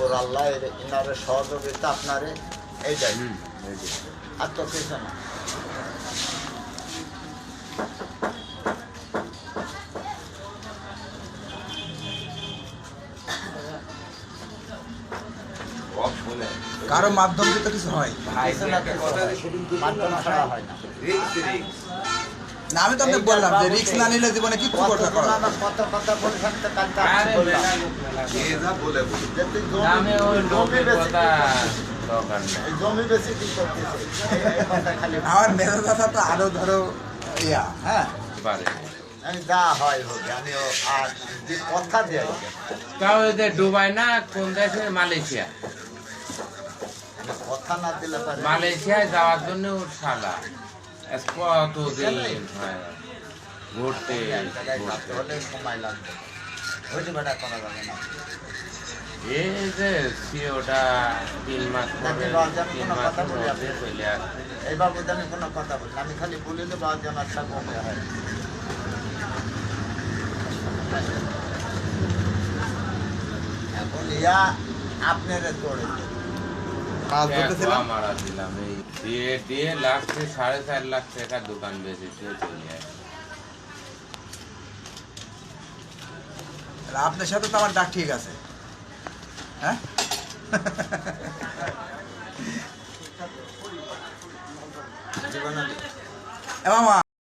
উপর আল্লাহ ইনারে সহযোগিতা আপনারে এইটাই আর তো কিছু না। কারো মাধ্যম দিয়ে তো কিছু হয় মাধ্যম ছাড়া হয় না। না, আমি তো আপনাকে বললাম যে রিস্ক না নিলে জীবনে কি কত করতে পারো। কত কথা বলে থাকতে কালকে আমি বললাম যে তুই জমি বেশি কি করতেছিস এই কথা খালি আমার মেজাজ কথা তো আরো ধরো ইয়া, হ্যাঁ আমি যা হয় হোক আমি আর যে কথা দিয়ে তাও এদের দুবাই না কোন দেশে মালয়েশিয়া কথা না দিলে পারে মালয়েশিয়ায় যাওয়ার জন্য ওর শালা কতদিন ঘুরতে হলে সময় লাগবে ওই যে বেটা করা যাবে না। এই যে সিওটা 3 মাস পরে 3 মাসের মধ্যে চলে আসছে। এই বাবুদ আমি কোনো কথা বলি না, আমি খালি বলে দেবো আজ আমার সাথে হবে হয়। এখন ইয়া আপনারে তোড়ে মাছ ধরতেছিলাম। মারা দিলাম এই দিয়ে লাগছে 4.5 লাখ টাকা দোকান বেচেছে চলে আসছে। আপনার সাথে তো আমার ডাক ঠিক আছে, হ্যাঁ। জীবনে এ মামা